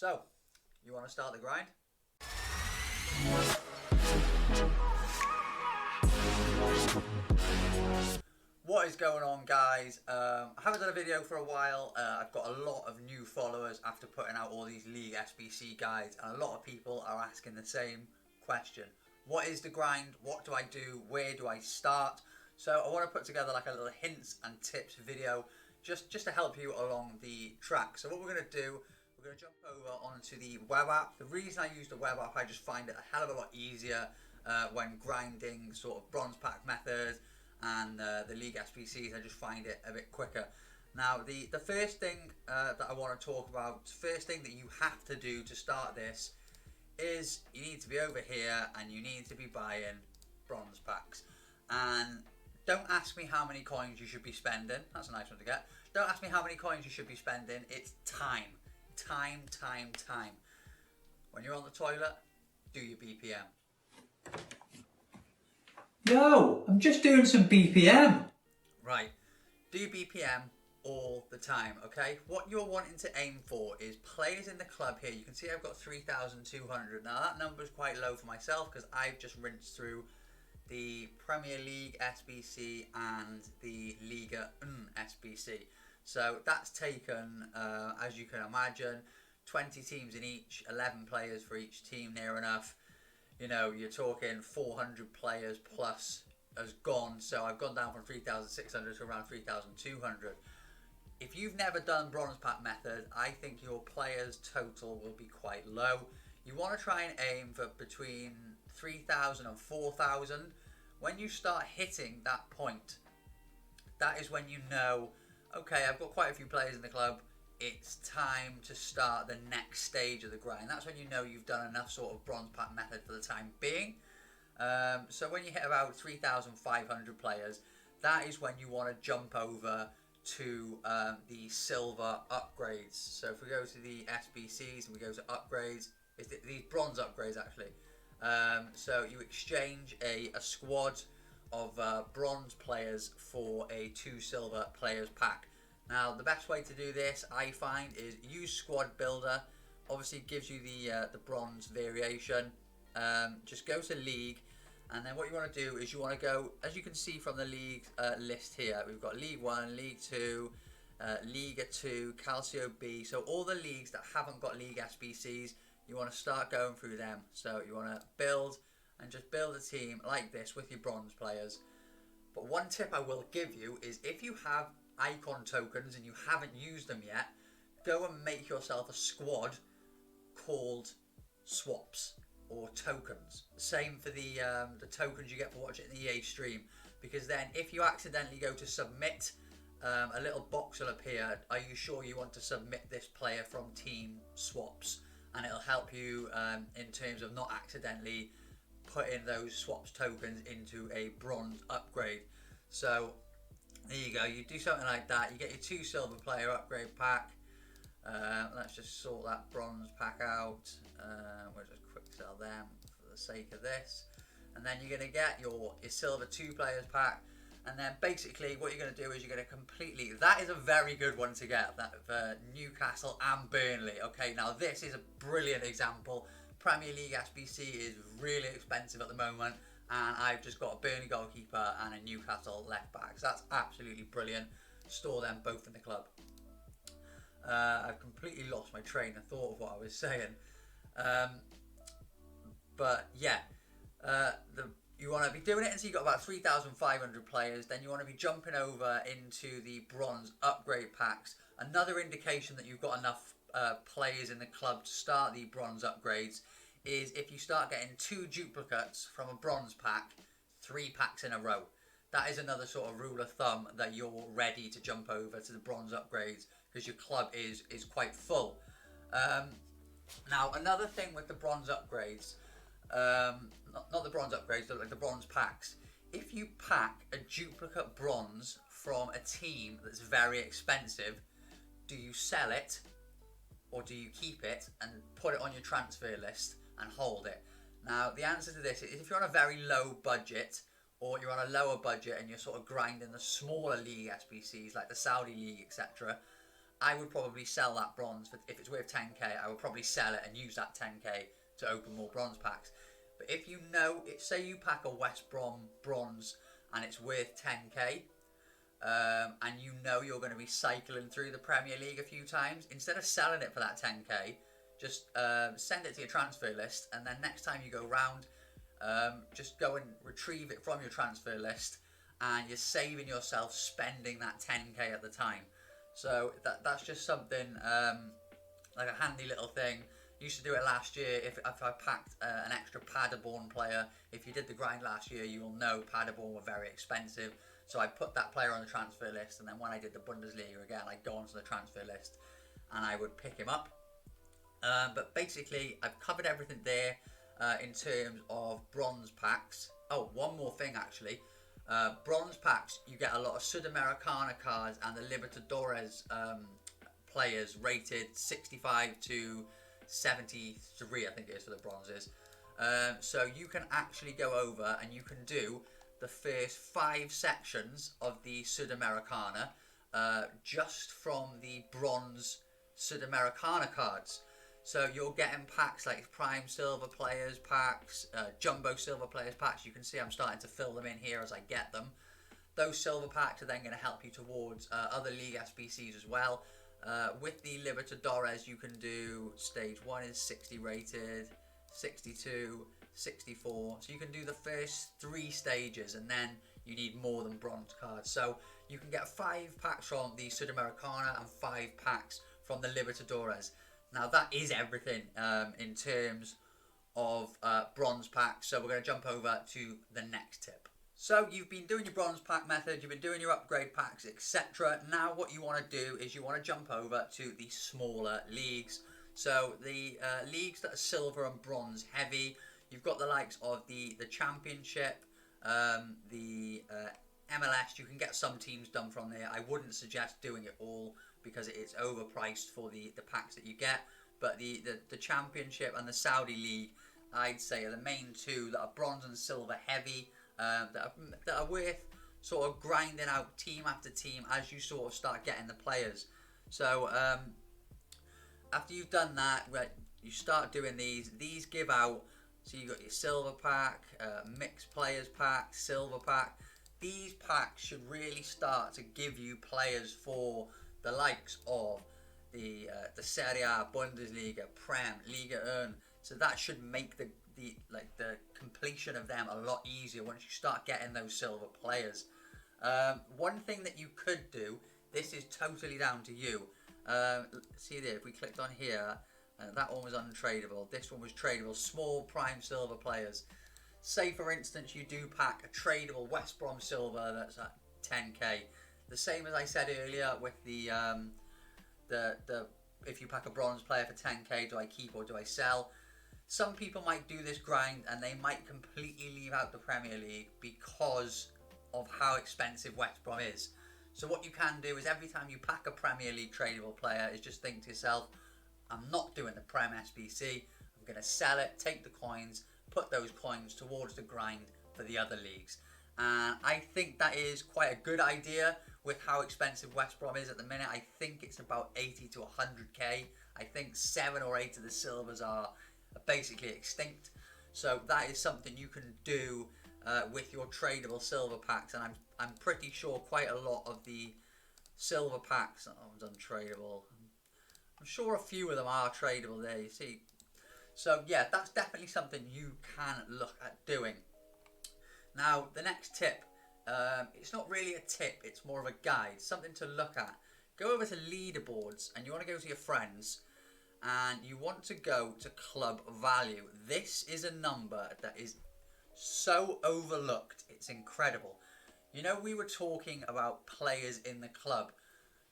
So, you want to start the grind? What is going on, guys? I haven't done a video for a while. I've got a lot of new followers after putting out all these League SBC guides, and a lot of people are asking the same question. What is the grind? What do I do? Where do I start? So I want to put together like a little hints and tips video just to help you along the track. So what we're going to do, we're going to jump over onto the web app. The reason I use the web app, I just find it a hell of a lot easier when grinding sort of bronze pack methods and the League SBCs. I just find it a bit quicker. Now the first thing that I want to talk about, first thing that you have to do to start this is you need to be over here and you need to be buying bronze packs. And don't ask me how many coins you should be spending. That's a nice one to get. Don't ask me how many coins you should be spending. It's time. Time. When you're on the toilet, do your BPM. No, I'm just doing some BPM. Right. Do your BPM all the time, okay? What you're wanting to aim for is players in the club here. You can see I've got 3,200. Now that number is quite low for myself because I've just rinsed through the Premier League SBC and the Liga SBC. So that's taken, as you can imagine, 20 teams in each, 11 players for each team, near enough. You know, you're talking 400 players plus has gone. So I've gone down from 3,600 to around 3,200. If you've never done bronze pack method, I think your players total will be quite low. You want to try and aim for between 3,000 and 4,000. When you start hitting that point, that is when you know, okay, I've got quite a few players in the club. It's time to start the next stage of the grind. That's when you know you've done enough sort of bronze pack method for the time being. So when you hit about 3,500 players, that is when you want to jump over to the silver upgrades. So if we go to the SBCs and we go to upgrades, it's these bronze upgrades actually. So you exchange a squad of bronze players for a 2 silver players pack. Now the best way to do this, I find, is use squad builder. Obviously it gives you the bronze variation. Just go to league, and then what you want to do is you want to go, as you can see from the league list here, we've got League 1, League 2, Liga 2, Calcio B. So all the leagues that haven't got League SBCs, you want to start going through them. So you want to build and just build a team like this with your bronze players. But one tip I will give you is if you have icon tokens and you haven't used them yet, go and make yourself a squad called swaps or tokens. Same for the tokens you get for watching the EA stream, because then if you accidentally go to submit, a little box will appear. Are you sure you want to submit this player from team swaps? And it'll help you in terms of not accidentally putting those swaps tokens into a bronze upgrade. So there you go, you do something like that, you get your 2 silver player upgrade pack. Let's just sort that bronze pack out. We'll just quick sell them for the sake of this. And then you're going to get your silver 2 players pack. And then basically what you're going to do is you're going to completely, that is a very good one to get, that for Newcastle and Burnley. Okay, now this is a brilliant example. Premier League SBC is really expensive at the moment, and I've just got a Burnley goalkeeper and a Newcastle left back. So that's absolutely brilliant. Store them both in the club. I've completely lost my train of thought of what I was saying. But yeah, you want to be doing it until you've got about 3,500 players. Then you want to be jumping over into the bronze upgrade packs. Another indication that you've got enough players in the club to start the bronze upgrades is if you start getting 2 duplicates from a bronze pack 3 packs in a row. That is another sort of rule of thumb that you're ready to jump over to the bronze upgrades, because your club is quite full. Now another thing with the bronze upgrades, not the bronze upgrades, but like the bronze packs, if you pack a duplicate bronze from a team that's very expensive, do you sell it or do you keep it and put it on your transfer list and hold it? Now the answer to this is, if you're on a very low budget, or you're on a lower budget and you're sort of grinding the smaller league SBCs like the Saudi League, etc., I would probably sell that bronze for, if it's worth 10k. I would probably sell it and use that 10k to open more bronze packs. But if you know, say you pack a West Brom bronze and it's worth 10k, and you know you're going to be cycling through the Premier League a few times, instead of selling it for that 10k, just send it to your transfer list, and then next time you go round, just go and retrieve it from your transfer list, and you're saving yourself spending that 10k at the time. So that's just something like a handy little thing. Used to do it last year if I packed an extra Paderborn player. If you did the grind last year, you will know Paderborn were very expensive. So I put that player on the transfer list, and then when I did the Bundesliga again, I'd go onto the transfer list and I would pick him up. But basically, I've covered everything there in terms of bronze packs. Oh, one more thing actually. Bronze packs, you get a lot of Sudamericana cards and the Libertadores players rated 65 to 73, I think it is for the bronzes. So you can actually go over and you can do the first 5 sections of the Sudamericana just from the bronze Sudamericana cards. So you're getting packs like Prime Silver Players packs, Jumbo Silver Players packs. You can see I'm starting to fill them in here as I get them. Those silver packs are then going to help you towards other League SBCs as well. With the Libertadores, you can do stage 1 is 60 rated, 62, 64. So you can do the first 3 stages, and then you need more than bronze cards. So you can get 5 packs from the Sudamericana and 5 packs from the Libertadores. Now that is everything in terms of bronze packs. So we're going to jump over to the next tip. So you've been doing your bronze pack method, you've been doing your upgrade packs, etc. Now what you want to do is you want to jump over to the smaller leagues. So the leagues that are silver and bronze heavy, you've got the likes of the Championship, the MLS. You can get some teams done from there. I wouldn't suggest doing it all because it's overpriced for the packs that you get. But the Championship and the Saudi League, I'd say, are the main 2 that are bronze and silver heavy. That are worth sort of grinding out team after team as you sort of start getting the players. So after you've done that, you start doing these give out. So you got your silver pack, mixed players pack, silver pack. These packs should really start to give you players for the likes of the Serie A, Bundesliga, Prem, Liga 1. So that should make the completion of them a lot easier once you start getting those silver players. One thing that you could do, this is totally down to you. See there, if we clicked on here, that one was untradeable. This one was tradable. Small prime silver players. Say for instance you do pack a tradable West Brom silver that's at 10k. The same as I said earlier with the if you pack a bronze player for 10k, do I keep or do I sell? Some people might do this grind and they might completely leave out the Premier League because of how expensive West Brom is. So what you can do is every time you pack a Premier League tradable player is just think to yourself, I'm not doing the Prem SBC, I'm going to sell it, take the coins, put those coins towards the grind for the other leagues. And I think that is quite a good idea with how expensive West Brom is at the minute. I think it's about 80 to 100k. I think 7 or 8 of the silvers are basically extinct. So that is something you can do with your tradable silver packs, and I'm pretty sure quite a lot of the silver packs are untradeable. I'm sure a few of them are tradable there, you see. So yeah, that's definitely something you can look at doing. Now the next tip, it's not really a tip, it's more of a guide, something to look at. Go over to leaderboards and you want to go to your friends and you want to go to club value. This is a number that is so overlooked, it's incredible. You know, we were talking about players in the club.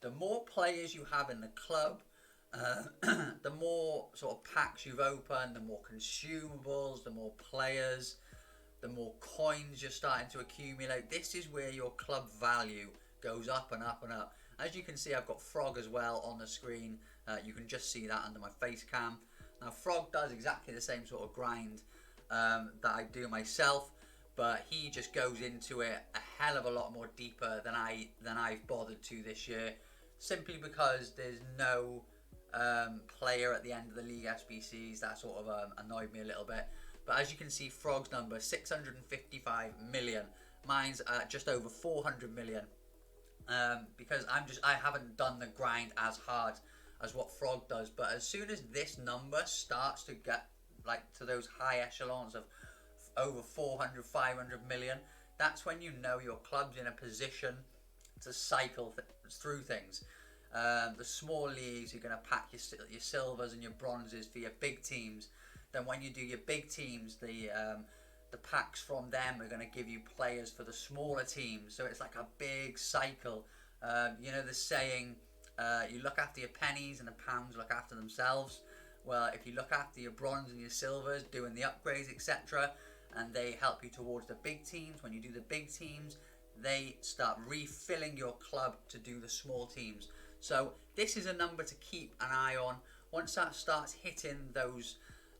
The more players you have in the club, the more sort of packs you've opened, the more consumables, the more players, the more coins you're starting to accumulate. This is where your club value goes up and up and up. As you can see, I've got Frog as well on the screen. You can just see that under my face cam. Now Frog does exactly the same sort of grind that I do myself, but he just goes into it a hell of a lot more deeper than I've bothered to this year. simply because there's no player at the end of the league SBCs. That sort of annoyed me a little bit. But as you can see, Frog's number 655 million. Mine's just over 400 million. Because I haven't done the grind as hard as what Frog does. But as soon as this number starts to get like to those high echelons of over 400, 500 million, that's when you know your club's in a position to cycle through things. The small leagues, you're going to pack your silvers and your bronzes for your big teams. Then when you do your big teams, the packs from them are going to give you players for the smaller teams. So it's like a big cycle. You know the saying, you look after your pennies and the pounds look after themselves. Well, if you look after your bronze and your silvers, doing the upgrades, etc., and they help you towards the big teams, when you do the big teams, they start refilling your club to do the small teams. So this is a number to keep an eye on. Once that starts hitting those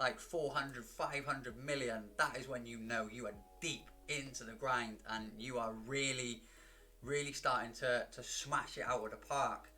like 400, 500 million, that is when you know you are deep into the grind and you are really, really starting to smash it out of the park.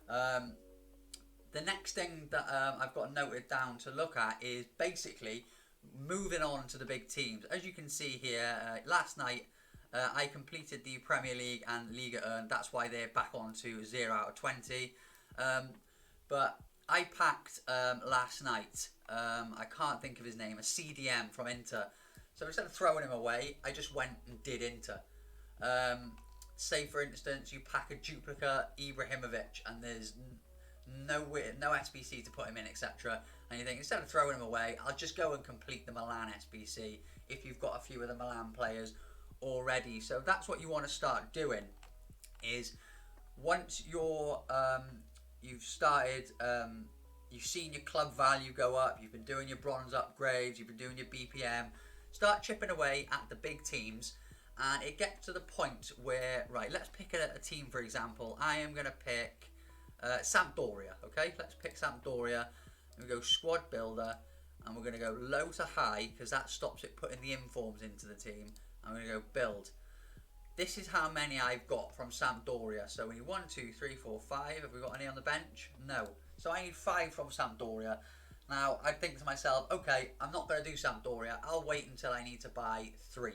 The next thing that I've got noted down to look at is basically moving on to the big teams. As you can see here, last night I completed the Premier League and Liga Earn. That's why they're back on to 0 out of 20. But I packed last night, I can't think of his name, a CDM from Inter. So instead of throwing him away, I just went and did Inter. Say for instance, you pack a duplicate Ibrahimovic and there's no SBC to put him in, etc. And you think, instead of throwing him away, I'll just go and complete the Milan SBC if you've got a few of the Milan players already. So that's what you want to start doing, is once you've started, you've seen your club value go up, you've been doing your bronze upgrades, you've been doing your BPM, start chipping away at the big teams, and it gets to the point where, right, let's pick a team for example. I am going to pick Sampdoria, okay? Let's pick Sampdoria. We go squad builder, and we're going to go low to high because that stops it putting the informs into the team. I'm going to go build. This is how many I've got from Sampdoria. So we need 1, 2, 3, 4, 5. Have we got any on the bench? No. So I need 5 from Sampdoria. Now I think to myself, okay, I'm not going to do Sampdoria. I'll wait until I need to buy 3.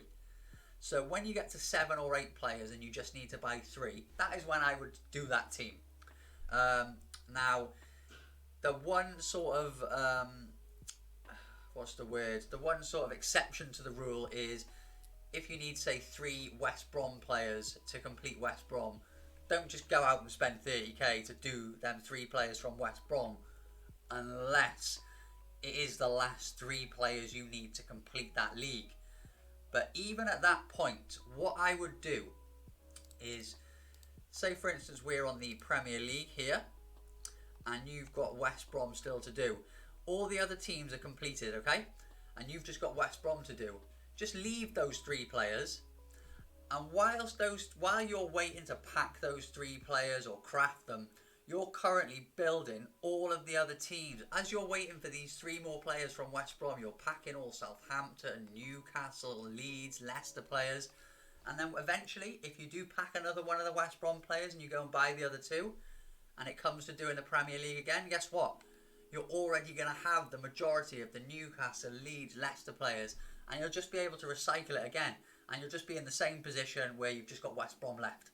So when you get to 7 or 8 players and you just need to buy 3, that is when I would do that team. Now, the one sort of the one sort of exception to the rule is if you need, say, 3 West Brom players to complete West Brom, don't just go out and spend 30k to do them 3 players from West Brom, unless it is the last 3 players you need to complete that league. But even at that point, what I would do is, say for instance we're on the Premier League here, and you've got West Brom still to do. All the other teams are completed, okay? And you've just got West Brom to do. Just leave those 3 players, and while you're waiting to pack those 3 players or craft them, you're currently building all of the other teams. As you're waiting for these 3 more players from West Brom, you're packing all Southampton, Newcastle, Leeds, Leicester players. And then eventually, if you do pack another one of the West Brom players and you go and buy the other 2, and it comes to doing the Premier League again, guess what? You're already going to have the majority of the Newcastle, Leeds, Leicester players, and you'll just be able to recycle it again. And you'll just be in the same position where you've just got West Brom left.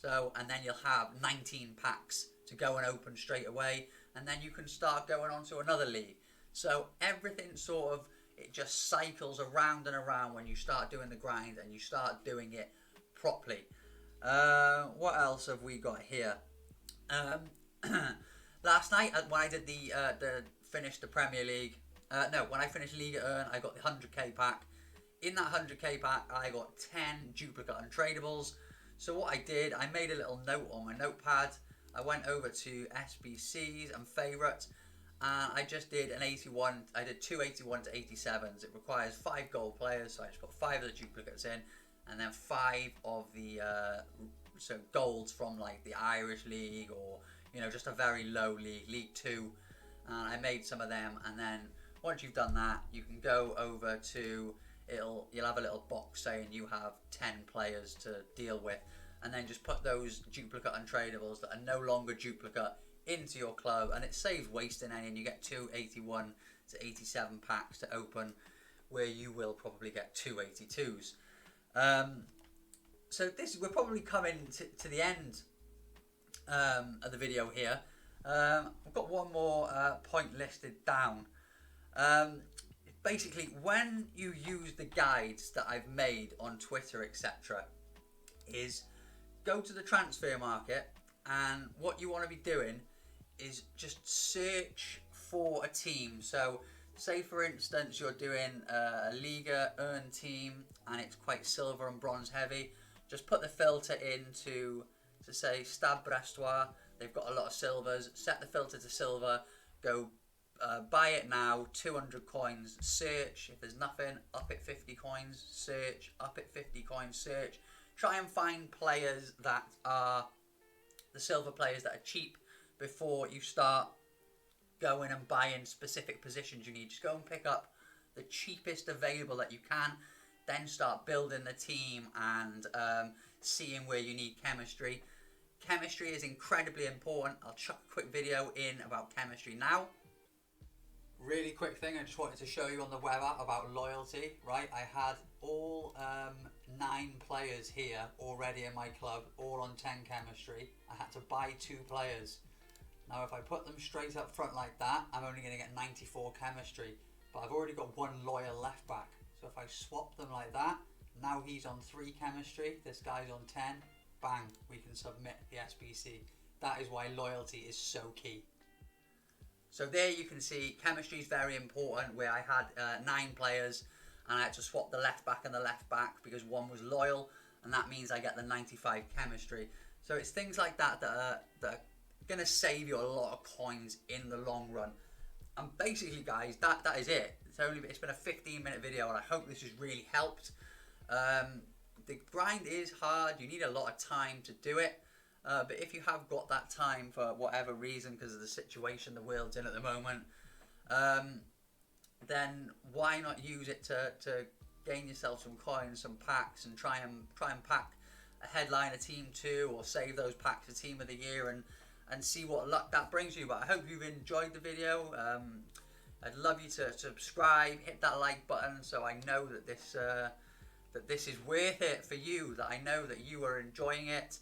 So, and then you'll have 19 packs to go and open straight away, and then you can start going on to another league. So everything sort of, it just cycles around and around when you start doing the grind and you start doing it properly. What else have we got here? Last night when I did finished the Premier League, when I finished Liga Earn, I got the 100k pack. In that 100k pack, I got 10 duplicate untradables. So what I did, I made a little note on my notepad. I went over to SBCs and favourites, and I just did an 81. I did 2 81 to 87s. It requires 5 gold players, so I just put 5 of the duplicates in, and then 5 of the golds from like the Irish League, or just a very low league, League 2. And I made some of them, and then once you've done that, you can go over to you'll have a little box saying you have 10 players to deal with. and then just put those duplicate untradables that are no longer duplicate into your club, and it saves wasting any, and you get 281 to 87 packs to open, where you will probably get 282s. So we're probably coming to the end of the video here. I've got one more point listed down. Basically, when you use the guides that I've made on Twitter, etc., is go to the transfer market, and what you want to be doing is just search for a team. So say for instance you're doing a Liga earn team and it's quite silver and bronze heavy, just put the filter into, to say Stade Brestois, they've got a lot of silvers, set the filter to silver, go buy it now, 200 coins, search, if there's nothing, up it 50 coins, search, up it 50 coins, search. Try and find players that are the silver players that are cheap before you start going and buying specific positions you need. Just go and pick up the cheapest available that you can, then start building the team and seeing where you need chemistry. Chemistry is incredibly important. I'll chuck a quick video in about chemistry now. Really quick thing, I just wanted to show you on the web app about loyalty, right? I had all 9 players here already in my club, all on 10 chemistry. I had to buy 2 players. Now if I put them straight up front like that, I'm only going to get 94 chemistry, but I've already got 1 loyal left back. So if I swap them like that, now he's on 3 chemistry, this guy's on 10, bang, we can submit the SBC. That is why loyalty is so key. So there you can see chemistry is very important, where I had 9 players and I had to swap the left back and the left back because one was loyal, and that means I get the 95 chemistry. So it's things like that that are going to save you a lot of coins in the long run. And basically guys, that is it. It's been a 15-minute video, and I hope this has really helped. The grind is hard, you need a lot of time to do it. But if you have got that time for whatever reason, because of the situation the world's in at the moment, then why not use it to gain yourself some coins, some packs, and try and pack a headliner team too, or save those packs for team of the year, and see what luck that brings you. But I hope you've enjoyed the video. I'd love you to subscribe, hit that like button, so I know that this is worth it for you, that I know that you are enjoying it.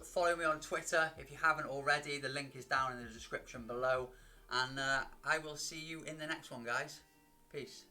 Follow me on Twitter if you haven't already. The link is down in the description below, and I will see you in the next one, guys. Peace.